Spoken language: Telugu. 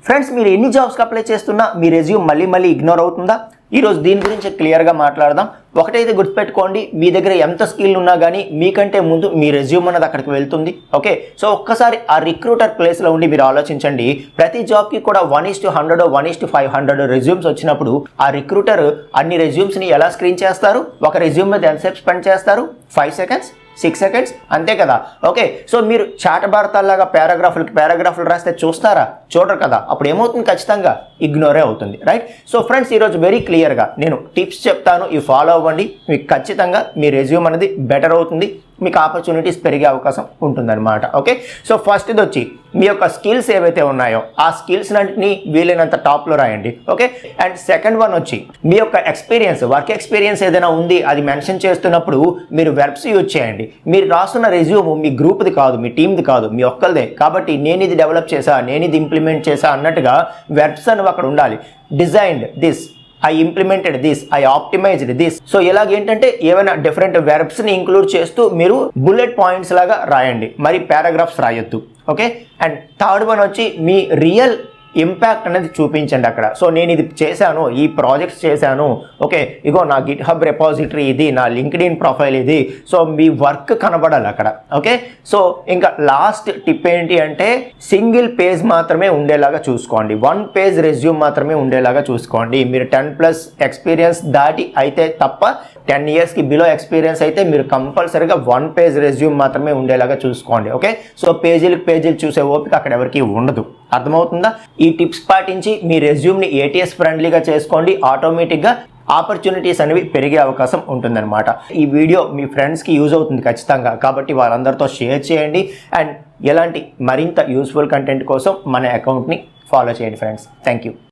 ఫ్రెండ్స్, మీరు ఎన్ని జాబ్స్కి అప్లై చేస్తున్నా మీ రెజ్యూమ్ మళ్ళీ ఇగ్నోర్ అవుతుందా? ఈరోజు దీని గురించి క్లియర్గా మాట్లాడదాం. ఒకటైతే గుర్తుపెట్టుకోండి, మీ దగ్గర ఎంత స్కిల్ ఉన్నా కానీ మీకంటే ముందు మీ రెజ్యూమ్ అన్నది అక్కడికి వెళ్తుంది. ఓకే, సో ఒక్కసారి ఆ రిక్రూటర్ ప్లేస్లో ఉండి మీరు ఆలోచించండి. ప్రతి జాబ్కి కూడా 1:100 1:500 రెజ్యూమ్స్ వచ్చినప్పుడు ఆ రిక్రూటర్ అన్ని రెజ్యూమ్స్ని ఎలా స్క్రీన్ చేస్తారు? ఒక రెజ్యూమ్ మీద ఎంతసేపు స్పెండ్ చేస్తారు? 5 సెకండ్స్ 6 సెకండ్స్ అంతే కదా. ఓకే, సో మీరు చాట భారతాల్లాగా పారాగ్రాఫ్లు రాస్తే చూస్తారా? చూడరు కదా. అప్పుడు ఏమవుతుంది? ఖచ్చితంగా ఇగ్నోరే అవుతుంది. రైట్. సో ఫ్రెండ్స్, ఈరోజు వెరీ క్లియర్గా నేను టిప్స్ చెప్తాను, ఇవి ఫాలో అవ్వండి. మీకు ఖచ్చితంగా మీ రెజ్యూమ్ అనేది బెటర్ అవుతుంది, మీకు ఆపర్చునిటీస్ పెరిగే అవకాశం ఉంటుందన్నమాట. ఓకే, సో ఫస్ట్ ఇది వచ్చి మీ యొక్క స్కిల్స్ ఏవైతే ఉన్నాయో ఆ స్కిల్స్ అన్నింటినీ వీలైనంత టాప్లో రాయండి. ఓకే, అండ్ సెకండ్ వన్ వచ్చి మీ యొక్క ఎక్స్పీరియన్స్, వర్క్ ఎక్స్పీరియన్స్ ఏదైనా ఉంది అది మెన్షన్ చేస్తున్నప్పుడు మీరు వెర్బ్స్ యూజ్ చేయండి. మీరు రాస్తున్న రెజ్యూమ్ మీ గ్రూప్ది కాదు, మీ టీమ్ది కాదు, మీ ఒక్కరిదే. కాబట్టి నేను ఇది డెవలప్ చేశా, నేను ఇది ఇంప్లిమెంట్ చేశా అన్నట్టుగా వెర్బ్స్ అనేవి అక్కడ ఉండాలి. Designed this, I implemented this, I optimised this. So ఇలాగేంటంటే ఏమైనా డిఫరెంట్ వెర్బ్స్ని ఇంక్లూడ్ చేస్తూ మీరు బుల్లెట్ పాయింట్స్ లాగా రాయండి, మరి పారాగ్రాఫ్స్ రాయొద్దు. ఓకే, అండ్ థర్డ్ వన్ వచ్చి మీ రియల్ ఇంపాక్ట్ అనేది చూపించండి అక్కడ. సో నేను ఇది చేశాను, ఈ ప్రాజెక్ట్స్ చేశాను, ఓకే, ఇగో నా గిట్హబ్ రెపాజిటరీ ఇది, నా లింక్డ్ఇన్ ప్రొఫైల్ ఇది. సో మీ వర్క్ కనబడాలి అక్కడ. ఓకే, సో ఇంకా లాస్ట్ టిప్ ఏంటి అంటే సింగిల్ పేజ్ మాత్రమే ఉండేలాగా చూసుకోండి, 1 పేజ్ రెజ్యూమ్ మాత్రమే ఉండేలాగా చూసుకోండి. మీరు 10+ ఎక్స్పీరియన్స్ దాటి అయితే తప్ప, 10 ఇయర్స్కి బిలో ఎక్స్పీరియన్స్ అయితే మీరు కంపల్సరీగా 1 పేజ్ రెజ్యూమ్ మాత్రమే ఉండేలాగా చూసుకోండి. ఓకే, సో పేజీలు చూసే ఓపిక అక్కడ ఎవరికి ఉండదు. అర్థమవుతుందా? ఈ టిప్స్ పాటించి మీ రెజ్యూమ్ని ATS ఫ్రెండ్లీగా చేసుకోండి. ఆటోమేటిక్గా ఆపర్చునిటీస్ అనేవి పెరిగే అవకాశం ఉంటుందన్నమాట. ఈ వీడియో మీ ఫ్రెండ్స్కి యూజ్ అవుతుంది ఖచ్చితంగా, కాబట్టి వాళ్ళందరితో షేర్ చేయండి. అండ్ ఎలాంటి మరింత యూస్ఫుల్ కంటెంట్ కోసం మన అకౌంట్ని ఫాలో చేయండి ఫ్రెండ్స్. Thank you.